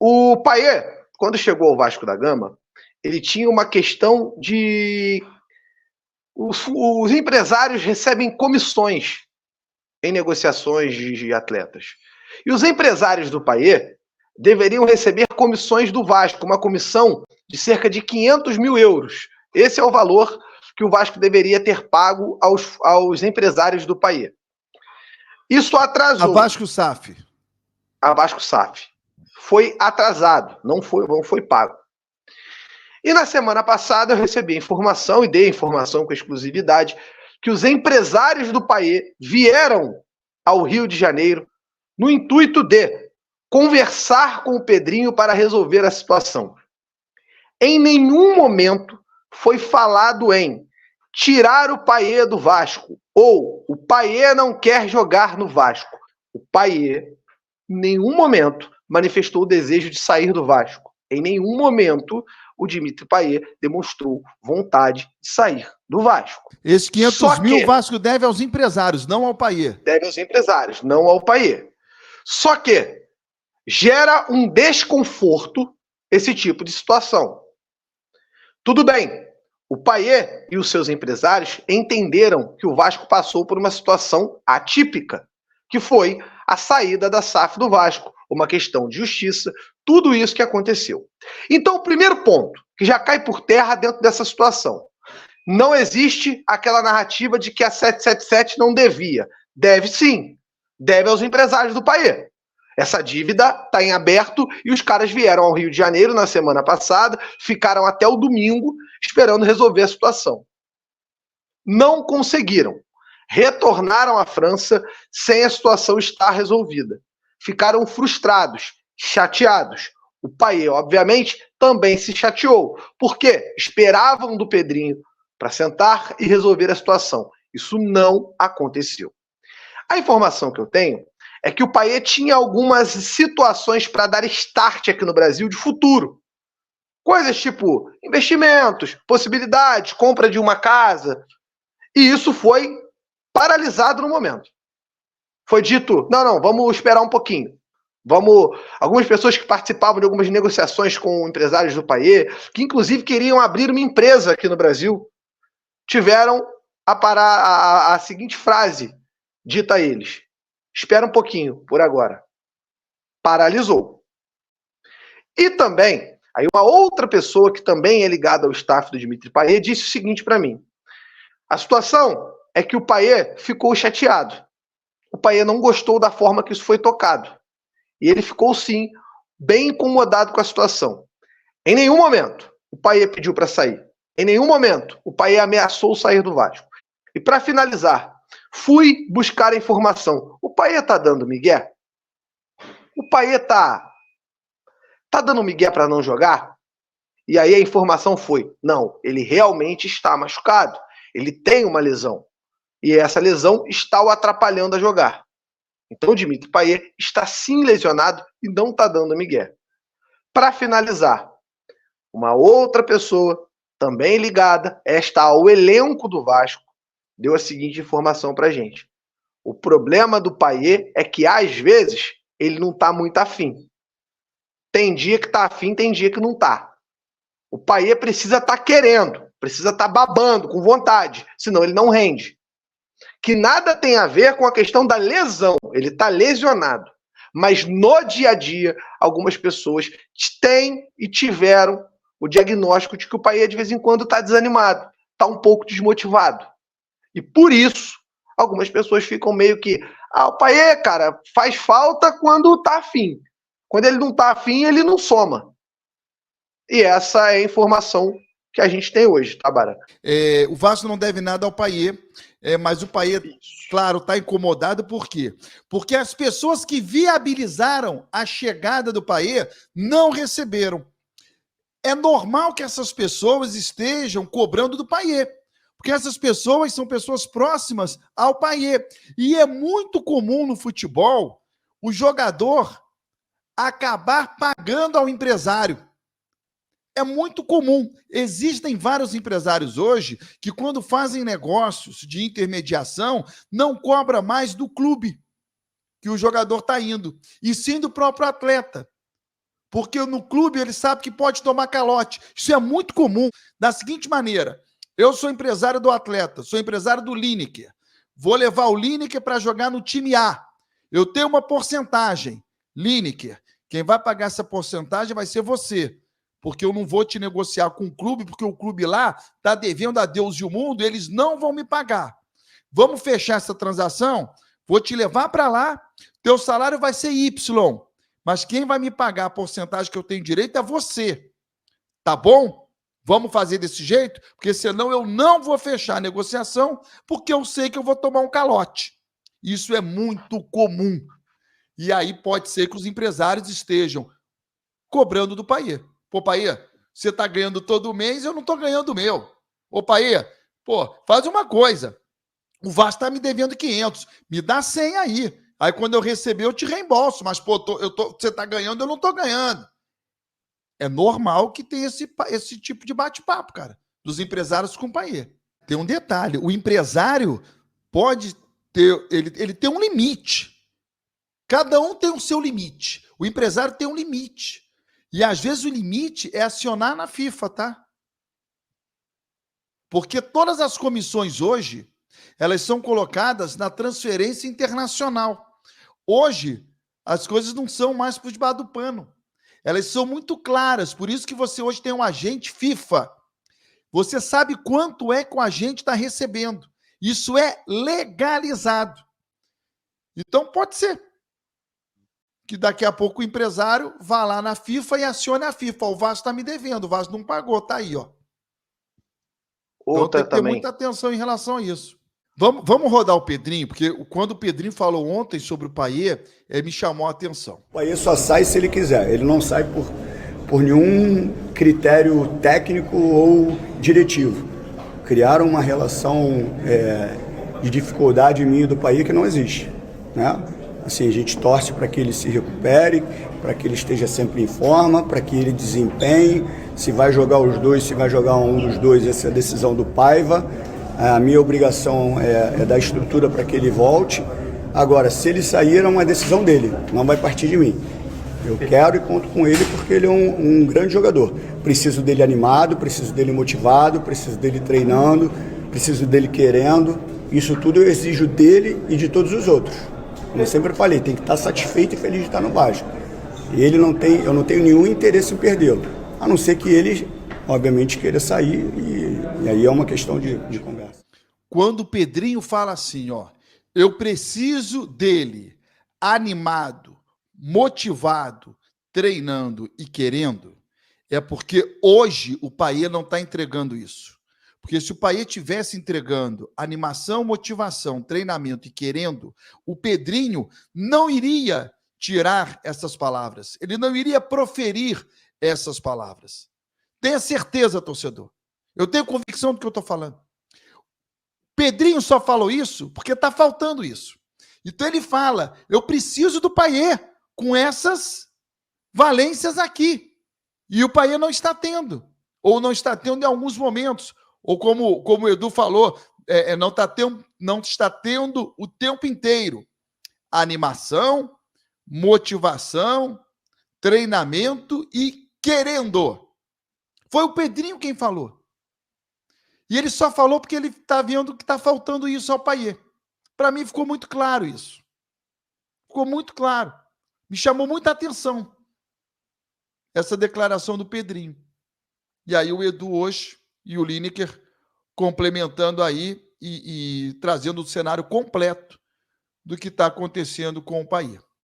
O Payet, quando chegou ao Vasco da Gama, ele tinha uma questão de... Os empresários recebem comissões em negociações de atletas. E os empresários do Payet deveriam receber comissões do Vasco, uma comissão de cerca de 500 mil euros. Esse é o valor que o Vasco deveria ter pago aos empresários do Payet. Isso atrasou. A Vasco SAF. A Vasco SAF. Foi atrasado, não foi pago. E na semana passada eu recebi a informação, e dei a informação com exclusividade, que os empresários do Payet vieram ao Rio de Janeiro no intuito de conversar com o Pedrinho para resolver a situação. Em nenhum momento foi falado em tirar o Payet do Vasco, ou o Payet não quer jogar no Vasco. O Payet, em nenhum momento, manifestou o desejo de sair do Vasco. Em nenhum momento o Dimitri Payet demonstrou vontade de sair do Vasco. Esses 500 mil o Vasco deve aos empresários, não ao Payet. Deve aos empresários, não ao Payet. Só que gera um desconforto esse tipo de situação. Tudo bem, o Payet e os seus empresários entenderam que o Vasco passou por uma situação atípica, que foi a saída da SAF do Vasco, uma questão de justiça, tudo isso que aconteceu. Então, o primeiro ponto, que já cai por terra dentro dessa situação, não existe aquela narrativa de que a 777 não devia. Deve sim, deve aos empresários do Payet. Essa dívida está em aberto e os caras vieram ao Rio de Janeiro na semana passada, ficaram até o domingo esperando resolver a situação. Não conseguiram. Retornaram à França sem a situação estar resolvida. Ficaram frustrados, chateados. O Payet, obviamente, também se chateou, porque esperavam do Pedrinho para sentar e resolver a situação. Isso não aconteceu. A informação que eu tenho é que o Payet tinha algumas situações para dar start aqui no Brasil de futuro. Coisas tipo investimentos, possibilidades, compra de uma casa. E isso foi paralisado no momento. Foi dito, não, vamos esperar um pouquinho. Algumas pessoas que participavam de algumas negociações com empresários do Payet, que inclusive queriam abrir uma empresa aqui no Brasil, tiveram a seguinte frase dita a eles: espera um pouquinho, por agora. Paralisou. E também, aí uma outra pessoa que também é ligada ao staff do Dimitri Payet disse o seguinte para mim: a situação é que o Payet ficou chateado. O Payet não gostou da forma que isso foi tocado. E ele ficou, sim, bem incomodado com a situação. Em nenhum momento o Payet pediu para sair. Em nenhum momento o Payet ameaçou sair do Vasco. E para finalizar, fui buscar a informação. O Payet tá dando migué? O Payet tá dando migué para não jogar? E aí a informação foi: não, ele realmente está machucado. Ele tem uma lesão. E essa lesão está o atrapalhando a jogar. Então o Dimitri Payet está sim lesionado e não está dando migué. Para finalizar, uma outra pessoa, também ligada ao elenco do Vasco, deu a seguinte informação para a gente: o problema do Payet é que, às vezes, ele não está muito afim. Tem dia que está afim, tem dia que não está. O Payet precisa estar querendo, precisa estar babando, com vontade, senão ele não rende. Que nada tem a ver com a questão da lesão, ele está lesionado. Mas no dia a dia, algumas pessoas têm e tiveram o diagnóstico de que o Payet de vez em quando está desanimado, está um pouco desmotivado. E por isso, algumas pessoas ficam meio que: o Payet, cara, faz falta quando tá afim. Quando ele não tá afim, ele não soma. E essa é a informação que a gente tem hoje, tá, Bara? O Vasco não deve nada ao Payet, mas o Payet, claro, está incomodado. Por quê? Porque as pessoas que viabilizaram a chegada do Payet não receberam. É normal que essas pessoas estejam cobrando do Payet, porque essas pessoas são pessoas próximas ao Payet. E é muito comum no futebol o jogador acabar pagando ao empresário. É muito comum. Existem vários empresários hoje que, quando fazem negócios de intermediação, não cobra mais do clube que o jogador está indo, e sim do próprio atleta. porque no clube ele sabe que pode tomar calote. Isso é muito comum. Da seguinte maneira, eu sou empresário do atleta, sou empresário do Lineker. Vou levar o Lineker para jogar no time A. Eu tenho uma porcentagem. Lineker, quem vai pagar essa porcentagem vai ser você. Porque eu não vou te negociar com o clube, porque o clube lá está devendo a Deus e o mundo, e eles não vão me pagar. Vamos fechar essa transação? Vou te levar para lá, teu salário vai ser Y, mas quem vai me pagar a porcentagem que eu tenho direito é você. Tá bom? Vamos fazer desse jeito? Porque senão eu não vou fechar a negociação, porque eu sei que eu vou tomar um calote. Isso é muito comum. E aí pode ser que os empresários estejam cobrando do Payet. Pô, Payet, você está ganhando todo mês, eu não estou ganhando o meu. Ô, Payet, pô, faz uma coisa. O Vasco está me devendo 500. Me dá 100 aí. Aí quando eu receber, eu te reembolso. Mas, pô, você está ganhando, eu não estou ganhando. É normal que tenha esse tipo de bate-papo, cara, dos empresários com o Payet. Tem um detalhe, o empresário pode ter, ele tem um limite. Cada um tem o seu limite. O empresário tem um limite. E às vezes o limite é acionar na FIFA, tá? Porque todas as comissões hoje, elas são colocadas na transferência internacional. Hoje, as coisas não são mais por debaixo do pano. Elas são muito claras, por isso que você hoje tem um agente FIFA. Você sabe quanto é que o agente está recebendo. Isso é legalizado. Então, pode ser que daqui a pouco o empresário vá lá na FIFA e acione a FIFA. O Vasco está me devendo, o Vasco não pagou, tá aí, ó. Então tem que ter muita atenção em relação a isso. Vamos rodar o Pedrinho, porque quando o Pedrinho falou ontem sobre o Payet, me chamou a atenção. O Payet só sai se ele quiser, ele não sai por nenhum critério técnico ou diretivo. Criaram uma relação de dificuldade minha do Payet que não existe, né? Assim, a gente torce para que ele se recupere, para que ele esteja sempre em forma, para que ele desempenhe. Se vai jogar os dois, se vai jogar um dos dois, essa é a decisão do Paiva. A minha obrigação é dar estrutura para que ele volte. Agora, se ele sair, é uma decisão dele, não vai partir de mim. Eu quero e conto com ele porque ele é um grande jogador. Preciso dele animado, preciso dele motivado, preciso dele treinando, preciso dele querendo. Isso tudo eu exijo dele e de todos os outros. Como eu sempre falei, tem que estar satisfeito e feliz de estar no Vasco. E ele não tem, eu não tenho nenhum interesse em perdê-lo. A não ser que ele, obviamente, queira sair e aí é uma questão de conversa. Quando o Pedrinho fala assim, ó, eu preciso dele animado, motivado, treinando e querendo, é porque hoje o Payet não está entregando isso. Porque se o Payet estivesse entregando animação, motivação, treinamento e querendo, o Pedrinho não iria tirar essas palavras. Ele não iria proferir essas palavras. Tenha certeza, torcedor. Eu tenho convicção do que eu estou falando. Pedrinho só falou isso porque está faltando isso. Então ele fala, eu preciso do Payet com essas valências aqui. E o Payet não está tendo. Ou não está tendo em alguns momentos. Ou como o Edu falou, não está tendo o tempo inteiro. Animação, motivação, treinamento e querendo. Foi o Pedrinho quem falou. E ele só falou porque ele está vendo que está faltando isso ao Payet. Para mim ficou muito claro isso. Ficou muito claro. Me chamou muita atenção essa declaração do Pedrinho. E aí o Edu hoje e o Lineker complementando aí e trazendo o cenário completo do que está acontecendo com o Payet.